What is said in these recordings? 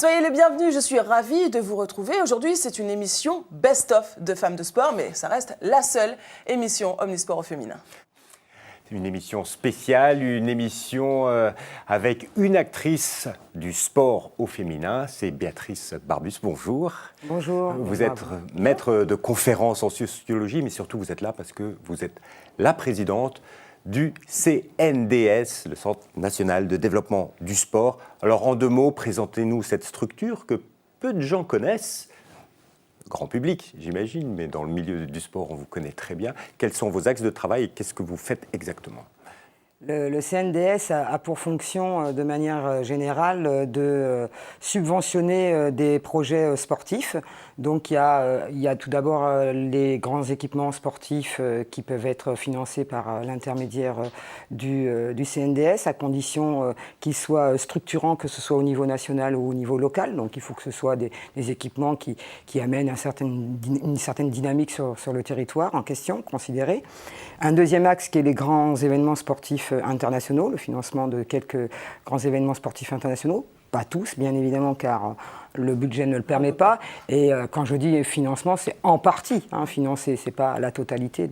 Soyez les bienvenus, je suis ravie de vous retrouver. Aujourd'hui, c'est une émission best-of de femmes de sport, mais ça reste la seule émission Omnisport au féminin. C'est une émission spéciale, une émission avec une actrice du sport au féminin, c'est Béatrice Barbus. Bonjour. Bonjour. Vous êtes maître de conférences en sociologie, mais surtout vous êtes là parce que vous êtes la présidente du CNDS, le Centre national de développement du sport. Alors en deux mots, présentez-nous cette structure que peu de gens connaissent, grand public j'imagine, mais dans le milieu du sport on vous connaît très bien. Quels sont vos axes de travail et qu'est-ce que vous faites exactement ? Le CNDS a pour fonction, de manière générale, de subventionner des projets sportifs. Donc il y a tout d'abord les grands équipements sportifs qui peuvent être financés par l'intermédiaire du CNDS, à condition qu'ils soient structurants, que ce soit au niveau national ou au niveau local. Donc il faut que ce soit des équipements qui amènent une certaine dynamique sur le territoire en question, considéré. Un deuxième axe qui est les grands événements sportifs internationaux, le financement de quelques grands événements sportifs internationaux, pas tous bien évidemment car le budget ne le permet pas, et quand je dis financement, c'est en partie financé, c'est pas la totalité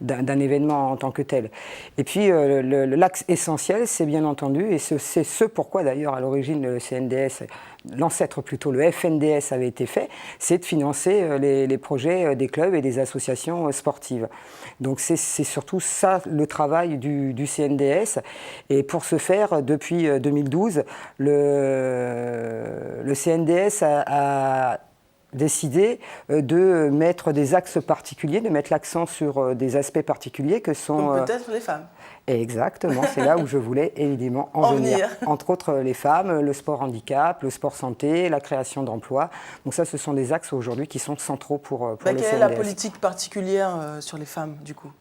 d'un événement en tant que tel. Et puis l'axe essentiel, c'est bien entendu, et c'est ce pourquoi d'ailleurs à l'origine le CNDS, l'ancêtre plutôt, le FNDS avait été fait, c'est de financer les projets des clubs et des associations sportives. Donc c'est surtout ça le travail du CNDS. Et pour ce faire, depuis 2012, le CNDS a décidé de mettre des axes particuliers, de mettre l'accent sur des aspects particuliers que sont... Comme peut-être les femmes. Exactement, c'est là où je voulais évidemment en venir. Entre autres les femmes, le sport handicap, le sport santé, la création d'emplois. Donc ça, ce sont des axes aujourd'hui qui sont centraux pour le CNDS. Quelle est la politique particulière sur les femmes, du coup ?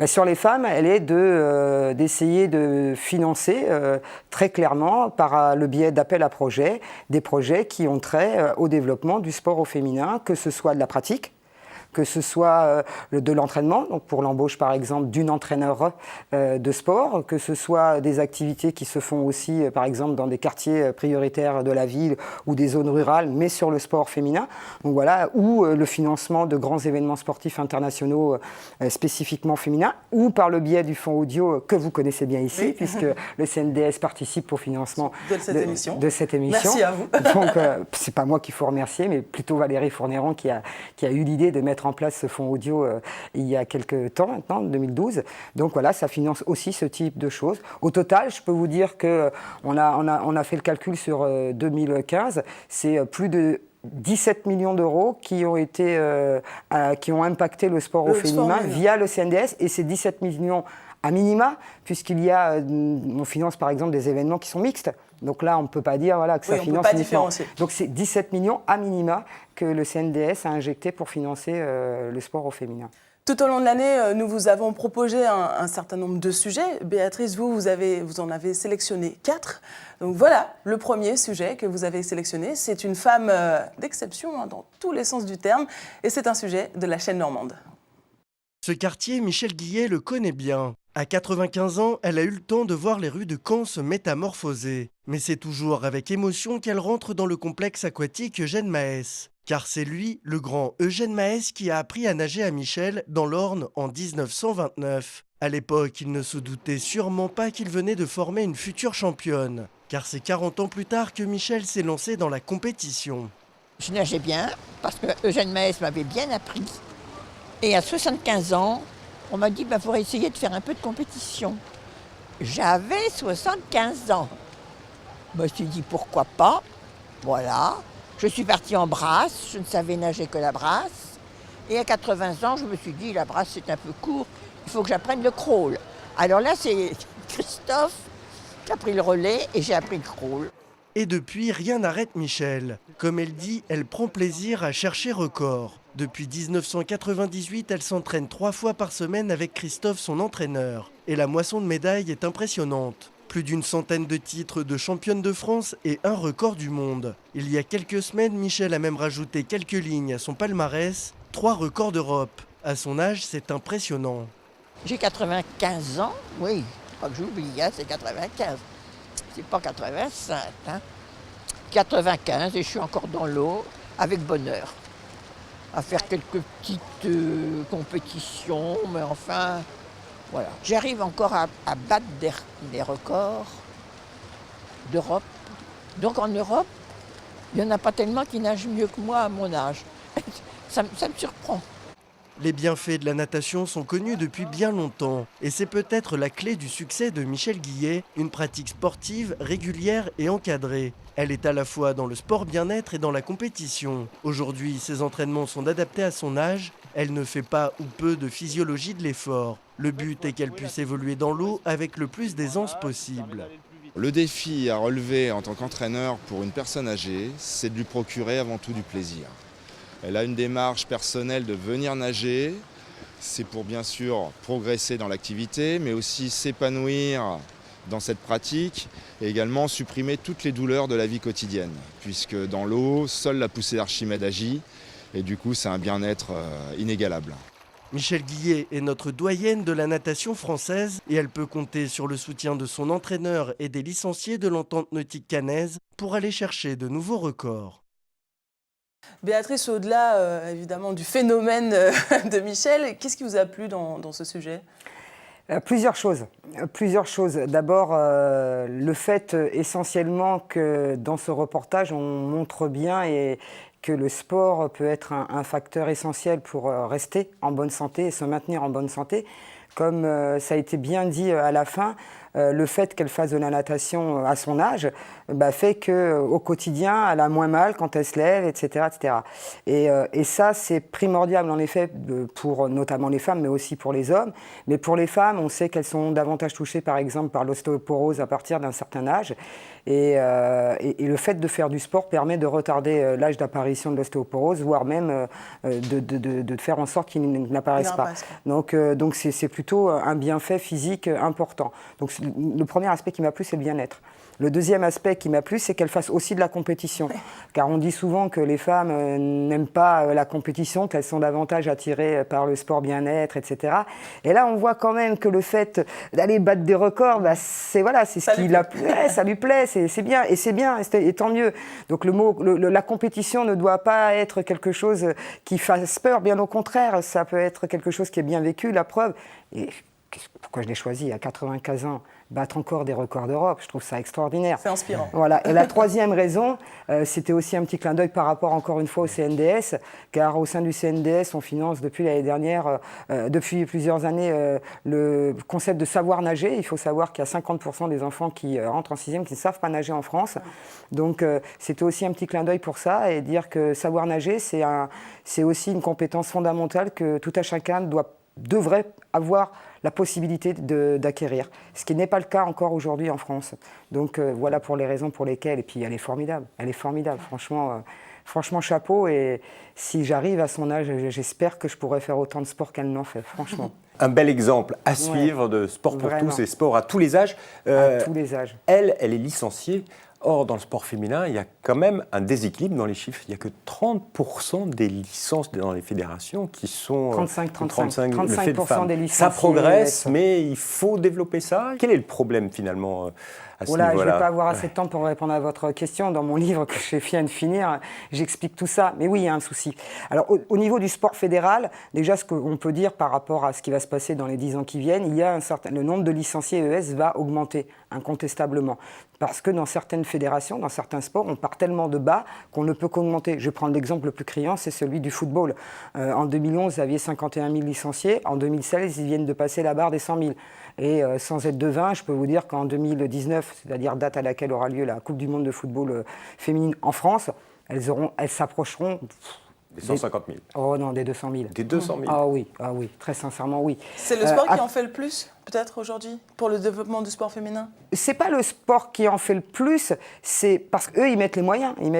Sur les femmes, elle est d'essayer de financer très clairement par le biais d'appels à projets, des projets qui ont trait au développement du sport au féminin, que ce soit de la pratique, que ce soit de l'entraînement, donc pour l'embauche par exemple d'une entraîneur de sport, que ce soit des activités qui se font aussi par exemple dans des quartiers prioritaires de la ville ou des zones rurales, mais sur le sport féminin. Donc voilà, ou le financement de grands événements sportifs internationaux spécifiquement féminins, ou par le biais du fonds audio que vous connaissez bien ici, oui. Puisque le CNDS participe au financement de cette émission. Merci à vous. Donc c'est pas moi qu'il faut remercier, mais plutôt Valérie Fournéron qui a eu l'idée de mettre en place ce fonds audio il y a quelques temps maintenant, 2012. Donc voilà, ça finance aussi ce type de choses. Au total, je peux vous dire qu'on a fait le calcul sur 2015, c'est plus de 17 millions d'euros qui ont impacté le sport au féminin via le CNDS, et ces 17 millions à minima, puisqu'il y a, on finance par exemple des événements qui sont mixtes. Donc là, on ne peut pas dire que ça finance uniquement. Donc c'est 17 millions à minima que le CNDS a injecté pour financer le sport au féminin. Tout au long de l'année, nous vous avons proposé un certain nombre de sujets. Béatrice, vous en avez sélectionné 4. Donc voilà, le premier sujet que vous avez sélectionné, c'est une femme d'exception dans tous les sens du terme, et c'est un sujet de la chaîne normande. Ce quartier, Michel Guillet le connaît bien. À 95 ans, elle a eu le temps de voir les rues de Caen se métamorphoser. Mais c'est toujours avec émotion qu'elle rentre dans le complexe aquatique Eugène Mahès. Car c'est lui, le grand Eugène Mahès, qui a appris à nager à Michel dans l'Orne en 1929. À l'époque, il ne se doutait sûrement pas qu'il venait de former une future championne. Car c'est 40 ans plus tard que Michel s'est lancé dans la compétition. Je nageais bien parce que Eugène Mahès m'avait bien appris. Et à 75 ans, on m'a dit il faudrait essayer de faire un peu de compétition. J'avais 75 ans. Je me suis dit pourquoi pas. Voilà. Je suis partie en brasse, je ne savais nager que la brasse. Et à 80 ans, je me suis dit la brasse c'est un peu court, il faut que j'apprenne le crawl. Alors là, c'est Christophe qui a pris le relais et j'ai appris le crawl. Et depuis, rien n'arrête Michel. Comme elle dit, elle prend plaisir à chercher record. Depuis 1998, elle s'entraîne 3 fois par semaine avec Christophe, son entraîneur. Et la moisson de médailles est impressionnante. Plus d'une centaine de titres de championne de France et un record du monde. Il y a quelques semaines, Michel a même rajouté quelques lignes à son palmarès, 3 records d'Europe. À son âge, c'est impressionnant. J'ai 95 ans, oui, pas que j'oublie, c'est 95. C'est pas 85, 95 et je suis encore dans l'eau avec bonheur. À faire quelques petites compétitions, mais enfin, voilà. J'arrive encore à battre des records d'Europe. Donc en Europe, il n'y en a pas tellement qui nagent mieux que moi à mon âge. Ça me surprend. Les bienfaits de la natation sont connus depuis bien longtemps et c'est peut-être la clé du succès de Michèle Guillet, une pratique sportive régulière et encadrée. Elle est à la fois dans le sport bien-être et dans la compétition. Aujourd'hui, ses entraînements sont adaptés à son âge. Elle ne fait pas ou peu de physiologie de l'effort. Le but est qu'elle puisse évoluer dans l'eau avec le plus d'aisance possible. Le défi à relever en tant qu'entraîneur pour une personne âgée, c'est de lui procurer avant tout du plaisir. Elle a une démarche personnelle de venir nager, c'est pour bien sûr progresser dans l'activité, mais aussi s'épanouir dans cette pratique et également supprimer toutes les douleurs de la vie quotidienne, puisque dans l'eau, seule la poussée d'Archimède agit et du coup c'est un bien-être inégalable. Michèle Guillet est notre doyenne de la natation française et elle peut compter sur le soutien de son entraîneur et des licenciés de l'entente nautique cannaise pour aller chercher de nouveaux records. Béatrice, au-delà évidemment du phénomène de Michèle, qu'est-ce qui vous a plu dans ce sujet ? Plusieurs choses. D'abord, le fait essentiellement que dans ce reportage, on montre bien et que le sport peut être un facteur essentiel pour rester en bonne santé et se maintenir en bonne santé. Comme ça a été bien dit à la fin, le fait qu'elle fasse de la natation à son âge fait qu'au quotidien, elle a moins mal quand elle se lève, etc. etc. Et ça, c'est primordial en effet pour notamment les femmes, mais aussi pour les hommes. Mais pour les femmes, on sait qu'elles sont davantage touchées par exemple par l'ostéoporose à partir d'un certain âge. Et le fait de faire du sport permet de retarder l'âge d'apparition de l'ostéoporose, voire même de faire en sorte qu'il n'apparaisse pas. Donc c'est plutôt un bienfait physique important. Donc le premier aspect qui m'a plu, c'est le bien-être. Le deuxième aspect qui m'a plu, c'est qu'elle fasse aussi de la compétition. Car on dit souvent que les femmes n'aiment pas la compétition, qu'elles sont davantage attirées par le sport bien-être, etc. Et là, on voit quand même que le fait d'aller battre des records, c'est ce qui la plaît, ça lui plaît, c'est bien, et tant mieux. Donc la compétition ne doit pas être quelque chose qui fasse peur, bien au contraire, ça peut être quelque chose qui est bien vécu, la preuve. Et pourquoi je l'ai choisi à 95 ans, battre encore des records d'Europe, je trouve ça extraordinaire. C'est inspirant. Voilà. Et la troisième raison, c'était aussi un petit clin d'œil par rapport encore une fois au CNDS, car au sein du CNDS, on finance depuis l'année dernière, depuis plusieurs années, le concept de savoir nager. Il faut savoir qu'il y a 50% des enfants qui rentrent en 6e qui ne savent pas nager en France. Donc c'était aussi un petit clin d'œil pour ça et dire que savoir nager, c'est aussi une compétence fondamentale que tout un chacun devrait avoir la possibilité d'acquérir, ce qui n'est pas le cas encore aujourd'hui en France. Donc voilà pour les raisons pour lesquelles, et puis elle est formidable, franchement chapeau, et si j'arrive à son âge, j'espère que je pourrai faire autant de sport qu'elle n'en fait, franchement. Un bel exemple à suivre de sport pour Vraiment. tous et sport à tous les âges. À tous les âges. Elle est licenciée. Or, dans le sport féminin, il y a quand même un déséquilibre dans les chiffres. Il n'y a que 30% des licences dans les fédérations qui sont... 35% des licences. Ça progresse, mais il faut développer ça. Quel est le problème finalement à ce niveau-là ? Je ne vais pas avoir assez de temps pour répondre à votre question. Dans mon livre que je viens de finir, j'explique tout ça. Mais oui, il y a un souci. Alors, au niveau du sport fédéral, déjà, ce qu'on peut dire par rapport à ce qui va se passer dans les 10 ans qui viennent, le nombre de licenciés ES va augmenter, incontestablement. Parce que dans certaines fédérations, dans certains sports, on part tellement de bas qu'on ne peut qu'augmenter. Je prends l'exemple le plus criant, c'est celui du football. En 2011, vous aviez 51 000 licenciés. En 2016, ils viennent de passer la barre des 100 000. Et sans être devin, je peux vous dire qu'en 2019, c'est-à-dire date à laquelle aura lieu la Coupe du Monde de football féminine en France, elles s'approcheront... Des 150 000. Oh non, des 200 000. Des 200 000. Ah oui, très sincèrement, oui. C'est le sport qui en fait le plus, peut-être, aujourd'hui, pour le développement du sport féminin ? C'est pas le sport qui en fait le plus, c'est parce qu'eux, ils mettent les moyens. Mais ils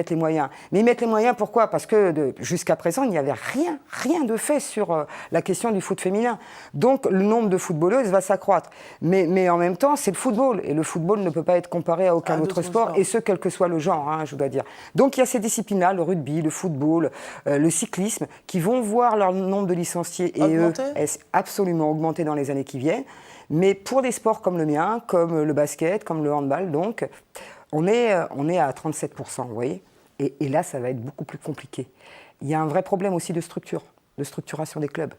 mettent les moyens, pourquoi ? Parce que jusqu'à présent, il n'y avait rien de fait sur la question du foot féminin. Donc, le nombre de footballeuses va s'accroître. Mais en même temps, c'est le football. Et le football ne peut pas être comparé à aucun autre sport, et ce, quel que soit le genre, je dois dire. Donc, il y a ces disciplines-là, le rugby, le football, le cyclisme, qui vont voir leur nombre de licenciés absolument augmenter dans les années qui viennent. Mais pour des sports comme le mien, comme le basket, comme le handball, donc, On est à 37%, vous voyez. Et là, ça va être beaucoup plus compliqué. Il y a un vrai problème aussi de structuration des clubs.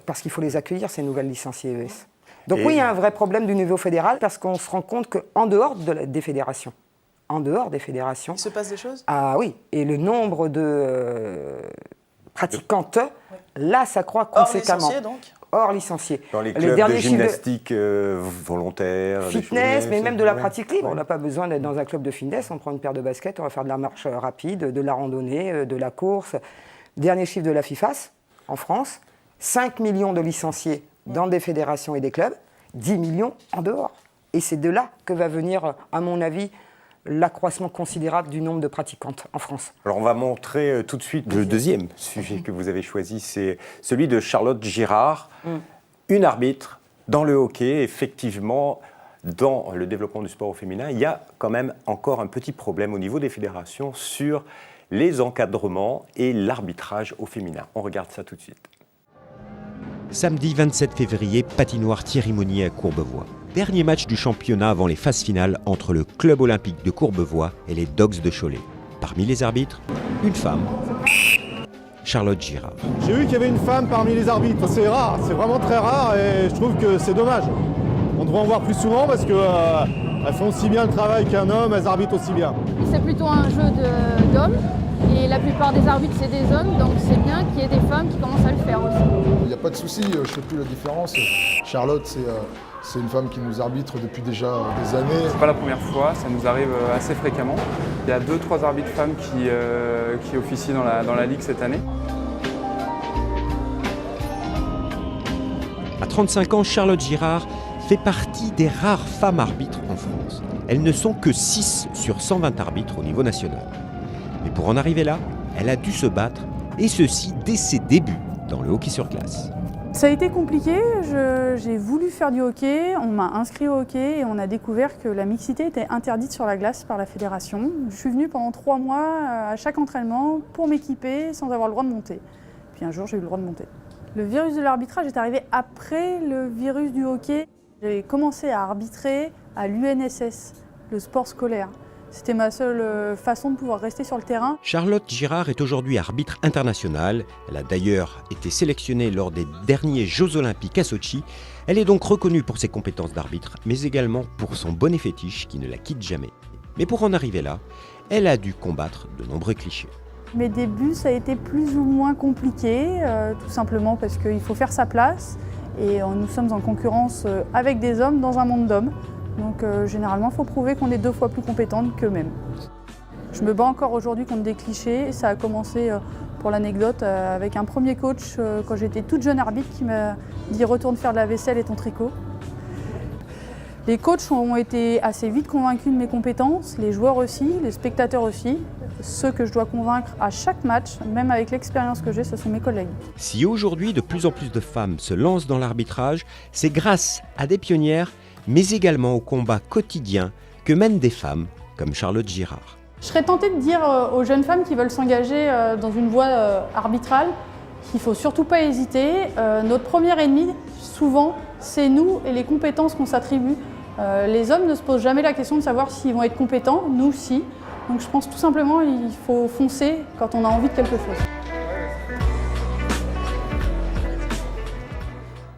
Parce qu'il faut les accueillir, ces nouvelles licenciés ES. Donc oui, il y a un vrai problème du niveau fédéral, parce qu'on se rend compte qu'en dehors des fédérations, Il se passe des choses? ah oui, et le nombre de pratiquantes, là, ça croît conséquemment. Hors licenciés, donc? Hors licenciés. Dans les clubs de gymnastique volontaire, fitness, mais même de la pratique libre. Ouais. On n'a pas besoin d'être dans un club de fitness, on prend une paire de baskets, on va faire de la marche rapide, de la randonnée, de la course. Dernier chiffre de la FIFAS, en France, 5 millions de licenciés dans des fédérations et des clubs, 10 millions en dehors. Et c'est de là que va venir, à mon avis, l'accroissement considérable du nombre de pratiquantes en France. Alors on va montrer tout de suite le deuxième sujet que vous avez choisi, c'est celui de Charlotte Girard, une arbitre dans le hockey. Effectivement, dans le développement du sport au féminin, il y a quand même encore un petit problème au niveau des fédérations sur les encadrements et l'arbitrage au féminin. On regarde ça tout de suite. Samedi 27 février, patinoire Thierry Monnier à Courbevoie. Dernier match du championnat avant les phases finales entre le club olympique de Courbevoie et les Dogs de Cholet. Parmi les arbitres, une femme, Charlotte Girard. J'ai vu qu'il y avait une femme parmi les arbitres. C'est rare, c'est vraiment très rare et je trouve que c'est dommage. On devrait en voir plus souvent parce qu'elles font aussi bien le travail qu'un homme, elles arbitrent aussi bien. C'est plutôt un jeu d'hommes et la plupart des arbitres c'est des hommes, donc c'est bien qu'il y ait des femmes qui commencent à le faire aussi. Il n'y a pas de souci, je ne fais plus la différence. Charlotte, c'est une femme qui nous arbitre depuis déjà des années. C'est pas la première fois, ça nous arrive assez fréquemment. Il y a 2-3 arbitres femmes qui officient dans la Ligue cette année. À 35 ans, Charlotte Girard fait partie des rares femmes arbitres en France. Elles ne sont que 6 sur 120 arbitres au niveau national. Mais pour en arriver là, elle a dû se battre, et ceci dès ses débuts dans le hockey sur glace. Ça a été compliqué, j'ai voulu faire du hockey, on m'a inscrit au hockey et on a découvert que la mixité était interdite sur la glace par la fédération. Je suis venue pendant 3 mois à chaque entraînement pour m'équiper sans avoir le droit de monter. Puis un jour j'ai eu le droit de monter. Le virus de l'arbitrage est arrivé après le virus du hockey. J'ai commencé à arbitrer à l'UNSS, le sport scolaire. C'était ma seule façon de pouvoir rester sur le terrain. Charlotte Girard est aujourd'hui arbitre internationale. Elle a d'ailleurs été sélectionnée lors des derniers Jeux Olympiques à Sochi. Elle est donc reconnue pour ses compétences d'arbitre, mais également pour son bonnet fétiche qui ne la quitte jamais. Mais pour en arriver là, elle a dû combattre de nombreux clichés. Mes débuts, ça a été plus ou moins compliqué, tout simplement parce qu'il faut faire sa place. Et nous sommes en concurrence avec des hommes dans un monde d'hommes. Donc généralement, il faut prouver qu'on est 2 fois plus compétente qu'eux-mêmes. Je me bats encore aujourd'hui contre des clichés. Ça a commencé, pour l'anecdote, avec un premier coach quand j'étais toute jeune arbitre qui m'a dit « Retourne faire de la vaisselle et ton tricot ». Les coachs ont été assez vite convaincus de mes compétences, les joueurs aussi, les spectateurs aussi. Ceux que je dois convaincre à chaque match, même avec l'expérience que j'ai, ce sont mes collègues. Si aujourd'hui de plus en plus de femmes se lancent dans l'arbitrage, c'est grâce à des pionnières, mais également au combat quotidien que mènent des femmes comme Charlotte Girard. Je serais tentée de dire aux jeunes femmes qui veulent s'engager dans une voie arbitrale qu'il ne faut surtout pas hésiter. Notre premier ennemi, souvent, c'est nous et les compétences qu'on s'attribue. Les hommes ne se posent jamais la question de savoir s'ils vont être compétents, nous si. Donc je pense tout simplement qu'il faut foncer quand on a envie de quelque chose.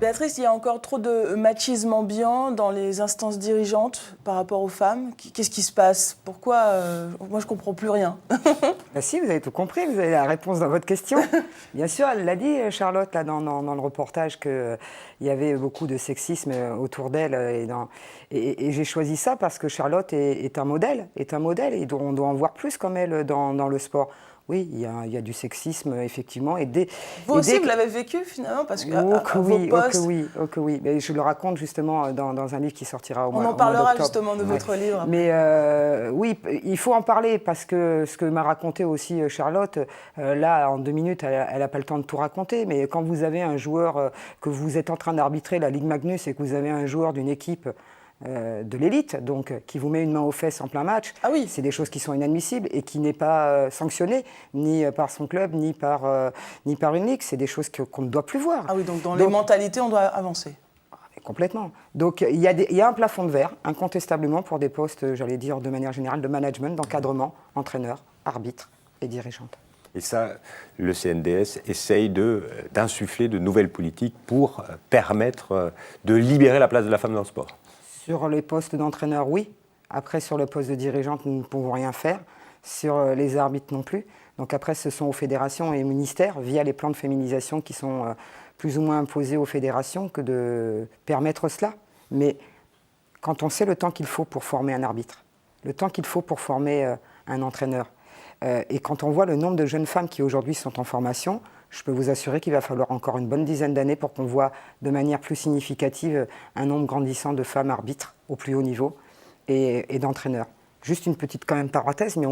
Béatrice, il y a encore trop de machisme ambiant dans les instances dirigeantes par rapport aux femmes. Qu'est-ce qui se passe? Pourquoi moi, je ne comprends plus rien. Bah si, vous avez tout compris, vous avez la réponse dans votre question. Bien sûr, elle l'a dit, Charlotte, là, dans le reportage, qu'il y avait beaucoup de sexisme autour d'elle. Et j'ai choisi ça parce que Charlotte est un modèle, et on doit en voir plus comme elle dans le sport. Oui, il y a du sexisme, effectivement. Vous aussi, vous l'avez vécu, finalement, parce que vos postes... oui. Mais je le raconte, justement, dans un livre qui sortira au mois d'octobre. On en parlera, justement, de votre livre. Mais oui, il faut en parler, parce que ce que m'a raconté aussi Charlotte, là, en 2 minutes, elle n'a pas le temps de tout raconter, mais quand vous avez un joueur, que vous êtes en train d'arbitrer la Ligue Magnus, et que vous avez un joueur d'une équipe de l'élite, donc qui vous met une main aux fesses en plein match, c'est des choses qui sont inadmissibles et qui n'est pas sanctionné ni par son club, ni par une ligue. C'est des choses qu'on ne doit plus voir. Ah oui, donc dans les mentalités, on doit avancer. Complètement. Donc il y a un plafond de verre, incontestablement, pour des postes, j'allais dire de manière générale, de management, d'encadrement, entraîneur, arbitre et dirigeante. Et ça, le CNDS essaye d'insuffler de nouvelles politiques pour permettre de libérer la place de la femme dans le sport. Sur les postes d'entraîneur, oui. Après, sur le poste de dirigeante, nous ne pouvons rien faire. Sur les arbitres non plus. Donc après, ce sont aux fédérations et aux ministères, via les plans de féminisation qui sont plus ou moins imposés aux fédérations, que de permettre cela. Mais quand on sait le temps qu'il faut pour former un arbitre, le temps qu'il faut pour former un entraîneur, et quand on voit le nombre de jeunes femmes qui aujourd'hui sont en formation, je peux vous assurer qu'il va falloir encore une bonne dizaine d'années pour qu'on voit de manière plus significative un nombre grandissant de femmes arbitres au plus haut niveau et d'entraîneurs. Juste une petite quand même parenthèse, mais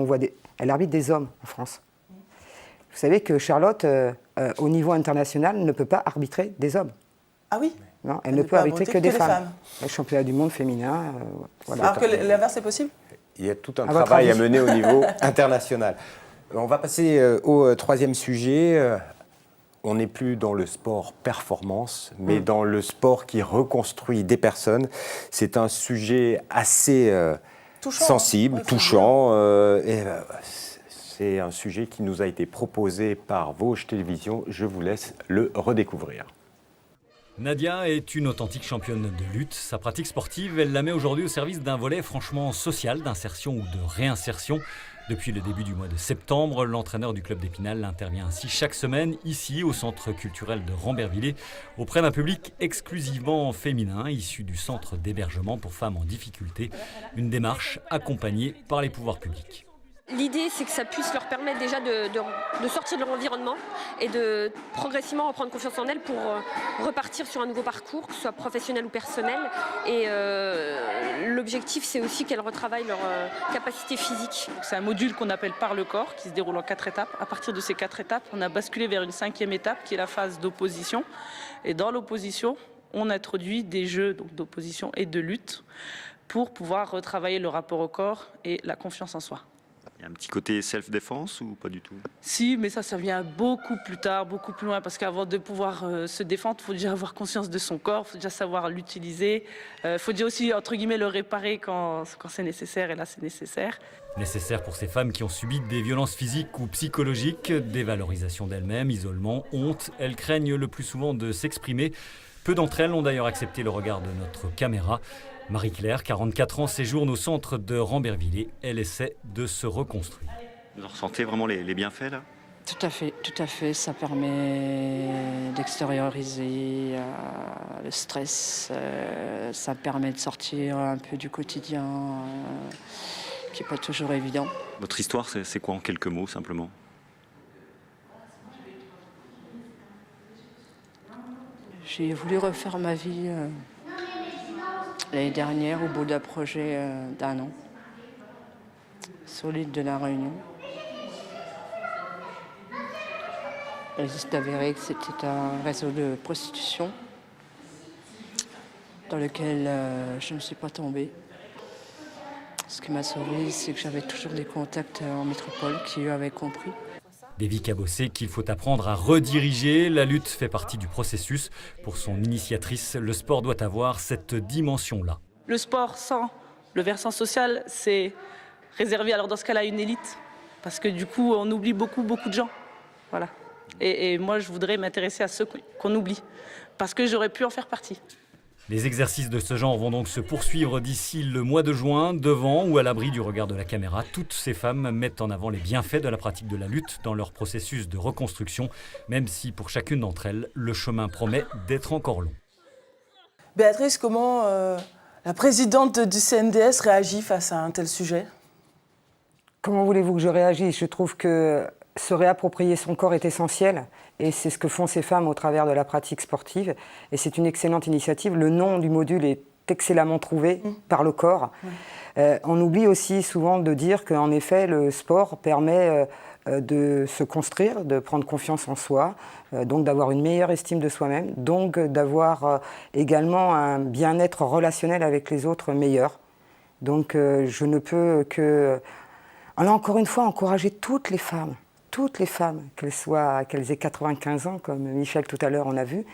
elle arbitre des hommes en France. Vous savez que Charlotte, au niveau international, ne peut pas arbitrer des hommes. Ah oui? Non, elle ne peut arbitrer que des femmes. Le championnat du monde féminin, voilà. Alors que l'inverse est possible? Il y a tout un travail à mener au niveau international. On va passer au troisième sujet. On n'est plus dans le sport performance, mais dans le sport qui reconstruit des personnes. C'est un sujet assez sensible, touchant. C'est un sujet qui nous a été proposé par Vosges Télévisions. Je vous laisse le redécouvrir. Nadia est une authentique championne de lutte. Sa pratique sportive, elle la met aujourd'hui au service d'un volet franchement social, d'insertion ou de réinsertion. Depuis le début du mois de septembre, l'entraîneur du club d'Épinal intervient ainsi chaque semaine, ici au centre culturel de Rambervillers, auprès d'un public exclusivement féminin, issu du centre d'hébergement pour femmes en difficulté. Une démarche accompagnée par les pouvoirs publics. L'idée, c'est que ça puisse leur permettre déjà de sortir de leur environnement et de progressivement reprendre confiance en elles pour repartir sur un nouveau parcours, que ce soit professionnel ou personnel. Et l'objectif, c'est aussi qu'elles retravaillent leur capacité physique. C'est un module qu'on appelle Par le corps, qui se déroule en 4 étapes. À partir de ces 4 étapes, on a basculé vers une 5e étape, qui est la phase d'opposition. Et dans l'opposition, on introduit des jeux d'opposition et de lutte pour pouvoir retravailler le rapport au corps et la confiance en soi. Il y a un petit côté self-défense ou pas du tout? Si, mais ça vient beaucoup plus tard, beaucoup plus loin, parce qu'avant de pouvoir se défendre, il faut déjà avoir conscience de son corps, il faut déjà savoir l'utiliser, il faut déjà aussi, entre guillemets, le réparer quand c'est nécessaire, et là c'est nécessaire. Nécessaire pour ces femmes qui ont subi des violences physiques ou psychologiques, dévalorisation d'elles-mêmes, isolement, honte. Elles craignent le plus souvent de s'exprimer. Peu d'entre elles ont d'ailleurs accepté le regard de notre caméra. Marie-Claire, 44 ans, séjourne au centre de Rambervillers. Elle essaie de se reconstruire. Vous en ressentez vraiment les bienfaits là? Tout à fait. Ça permet d'extérioriser le stress. Ça permet de sortir un peu du quotidien qui n'est pas toujours évident. Votre histoire, c'est quoi en quelques mots simplement? J'ai voulu refaire ma vie l'année dernière au bout d'un projet d'1 an sur l'île de la Réunion. Il s'est avéré que c'était un réseau de prostitution dans lequel je ne suis pas tombée. Ce qui m'a sauvée, c'est que j'avais toujours des contacts en métropole qui eux avaient compris. Des vies cabossées qu'il faut apprendre à rediriger. La lutte fait partie du processus. Pour son initiatrice, le sport doit avoir cette dimension-là. Le sport sans le versant social, c'est réservé alors dans ce cas-là à une élite. Parce que du coup, on oublie beaucoup de gens. Voilà. Et moi, je voudrais m'intéresser à ceux qu'on oublie. Parce que j'aurais pu en faire partie. Les exercices de ce genre vont donc se poursuivre d'ici le mois de juin, devant ou à l'abri du regard de la caméra. Toutes ces femmes mettent en avant les bienfaits de la pratique de la lutte dans leur processus de reconstruction, même si pour chacune d'entre elles, le chemin promet d'être encore long. Béatrice, comment la présidente du CNDS réagit face à un tel sujet? Comment voulez-vous que je réagisse? Je trouve que se réapproprier son corps est essentiel et c'est ce que font ces femmes au travers de la pratique sportive et c'est une excellente initiative. Le nom du module est excellemment trouvé, Par le corps. On oublie aussi souvent de dire qu'en effet le sport permet de se construire, de prendre confiance en soi, donc d'avoir une meilleure estime de soi-même, donc d'avoir également un bien-être relationnel avec les autres meilleur. Donc je ne peux que, là encore une fois, encourager toutes les femmes, qu'elles aient 95 ans, comme Michel tout à l'heure on a vu,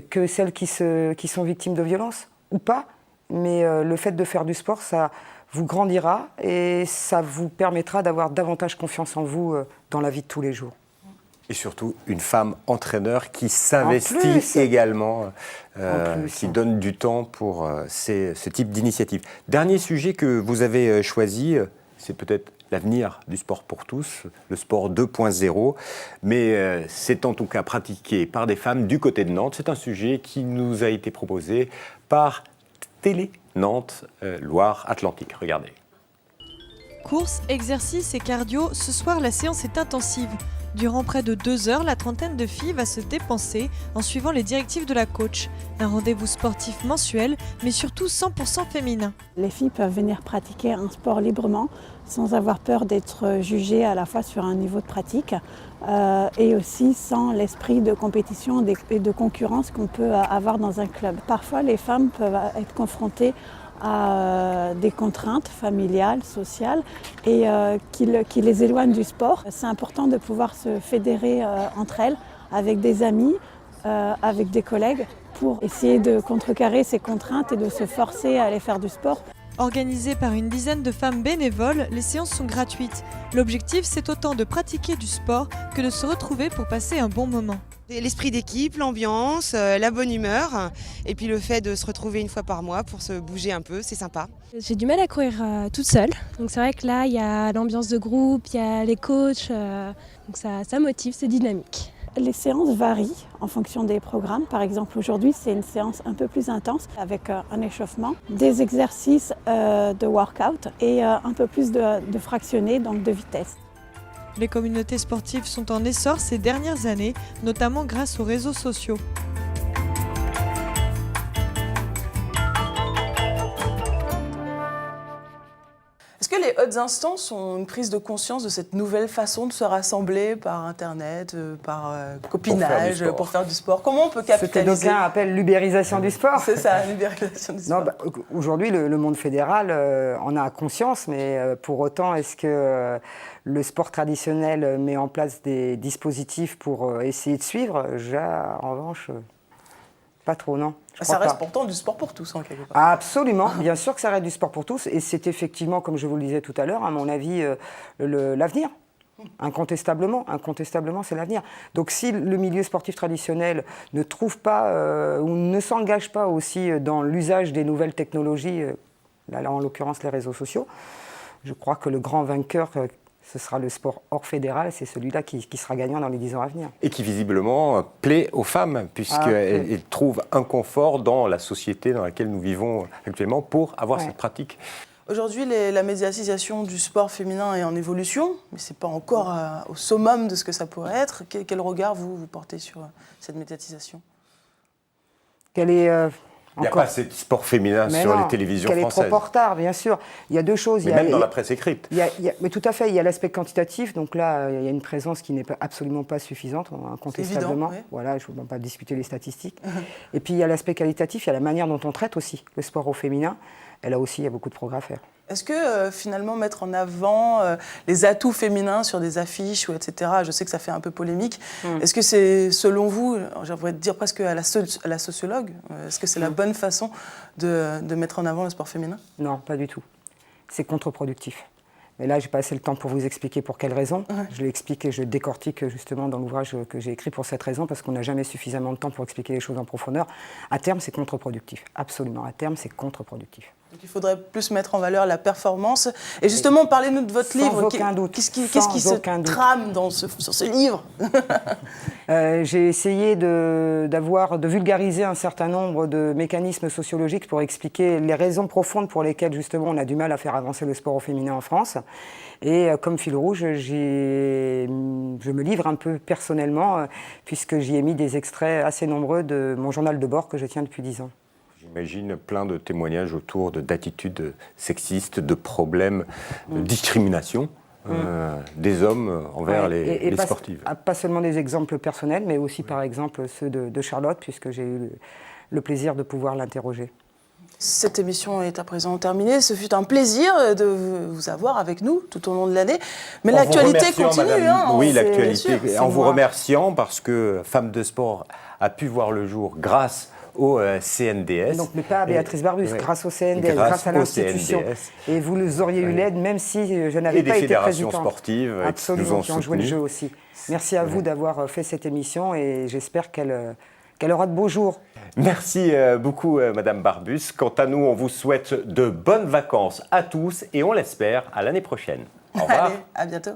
que celles qui sont victimes de violences, ou pas. Mais le fait de faire du sport, ça vous grandira et ça vous permettra d'avoir davantage confiance en vous dans la vie de tous les jours. Et surtout, une femme entraîneur qui s'investit également, qui donne du temps pour ce type d'initiative. Dernier sujet que vous avez choisi, c'est peut-être l'avenir du sport pour tous, le sport 2.0, mais c'est en tout cas pratiqué par des femmes du côté de Nantes. C'est un sujet qui nous a été proposé par Télé Nantes Loire-Atlantique. Regardez. Course, exercice et cardio, ce soir la séance est intensive. Durant près de 2 heures, la trentaine de filles va se dépenser en suivant les directives de la coach. Un rendez-vous sportif mensuel, mais surtout 100% féminin. Les filles peuvent venir pratiquer un sport librement, sans avoir peur d'être jugées à la fois sur un niveau de pratique et aussi sans l'esprit de compétition et de concurrence qu'on peut avoir dans un club. Parfois, les femmes peuvent être confrontées à des contraintes familiales, sociales et qui les éloignent du sport. C'est important de pouvoir se fédérer entre elles avec des amis, avec des collègues pour essayer de contrecarrer ces contraintes et de se forcer à aller faire du sport. Organisées par une dizaine de femmes bénévoles, les séances sont gratuites. L'objectif, c'est autant de pratiquer du sport que de se retrouver pour passer un bon moment. L'esprit d'équipe, l'ambiance, la bonne humeur et puis le fait de se retrouver une fois par mois pour se bouger un peu, c'est sympa. J'ai du mal à courir toute seule, donc c'est vrai que là il y a l'ambiance de groupe, il y a les coachs, donc ça motive, c'est dynamique. Les séances varient en fonction des programmes. Par exemple, aujourd'hui, c'est une séance un peu plus intense avec un échauffement, des exercices de workout et un peu plus de fractionnés, donc de vitesse. Les communautés sportives sont en essor ces dernières années, notamment grâce aux réseaux sociaux. Est-ce que les hautes instances ont une prise de conscience de cette nouvelle façon de se rassembler par Internet, par copinage, pour faire du sport? Comment on peut capitaliser? Ce que d'aucuns appellent l'ubérisation du sport. C'est ça, l'ubérisation du sport. Aujourd'hui, le monde fédéral en a conscience, mais pour autant, est-ce que le sport traditionnel met en place des dispositifs pour essayer de suivre? En revanche, pas trop, non. Ça reste pourtant du sport pour tous, en quelque part. Absolument, bien sûr que ça reste du sport pour tous. Et c'est effectivement, comme je vous le disais tout à l'heure, à mon avis, l'avenir. Incontestablement, c'est l'avenir. Donc si le milieu sportif traditionnel ne trouve pas ou ne s'engage pas aussi dans l'usage des nouvelles technologies, là en l'occurrence les réseaux sociaux, je crois que le grand vainqueur, ce sera le sport hors fédéral, c'est celui-là qui sera gagnant dans les 10 ans à venir. Et qui visiblement plaît aux femmes, puisqu'elles trouvent un confort dans la société dans laquelle nous vivons actuellement pour avoir cette pratique. Aujourd'hui, la médiatisation du sport féminin est en évolution, mais ce n'est pas encore au summum de ce que ça pourrait être. Quel regard vous portez sur cette médiatisation? Il n'y a pas assez de sport féminin sur les télévisions françaises. Elle est trop en retard, bien sûr. Il y a deux choses. Mais même dans la presse écrite. Mais tout à fait, il y a l'aspect quantitatif. Donc là, il y a une présence qui n'est absolument pas suffisante, incontestablement. Évident, oui. Voilà, je ne veux pas discuter les statistiques. Et puis il y a l'aspect qualitatif, il y a la manière dont on traite aussi le sport au féminin. Et là aussi, il y a beaucoup de progrès à faire. Est-ce que finalement mettre en avant les atouts féminins sur des affiches, etc., je sais que ça fait un peu polémique, est-ce que c'est, selon vous, j'aimerais dire presque à la sociologue, est-ce que c'est la bonne façon de mettre en avant le sport féminin? Non, pas du tout. C'est contre-productif. Mais là, j'ai pas assez le temps pour vous expliquer pour quelles raisons. Je l'explique et je décortique justement dans l'ouvrage que j'ai écrit pour cette raison, parce qu'on n'a jamais suffisamment de temps pour expliquer les choses en profondeur. À terme, c'est contre-productif. Absolument, à terme, c'est contre-productif. Donc il faudrait plus mettre en valeur la performance. Et justement, parlez-nous de votre livre. Sans aucun doute. Qu'est-ce qui se trame sur ce livre? J'ai essayé de vulgariser un certain nombre de mécanismes sociologiques pour expliquer les raisons profondes pour lesquelles justement on a du mal à faire avancer le sport au féminin en France. Et comme fil rouge, je me livre un peu personnellement, puisque j'y ai mis des extraits assez nombreux de mon journal de bord que je tiens depuis 10 ans. J'imagine plein de témoignages autour d'attitudes sexistes, de problèmes de discrimination des hommes envers les sportives. Pas seulement des exemples personnels, mais aussi par exemple ceux de Charlotte, puisque j'ai eu le plaisir de pouvoir l'interroger. Cette émission est à présent terminée. Ce fut un plaisir de vous avoir avec nous tout au long de l'année. Mais En l'actualité vous remerciant, continue. madame, oui, bien l'actualité. sûr. En vous remerciant parce que Femmes de Sport a pu voir le jour grâce au CNDS. Donc, mais pas à Béatrice Barbus, grâce au CNDS, grâce à l'institution. Et vous auriez eu l'aide, même si je n'avais pas été présidente. Et des fédérations sportives Absolument, qui ont joué le soutenu. jeu aussi. Merci à vous d'avoir fait cette émission et j'espère qu'elle aura de beaux jours. Merci beaucoup, Madame Barbus. Quant à nous, on vous souhaite de bonnes vacances à tous et on l'espère à l'année prochaine. Au revoir. Allez, à bientôt.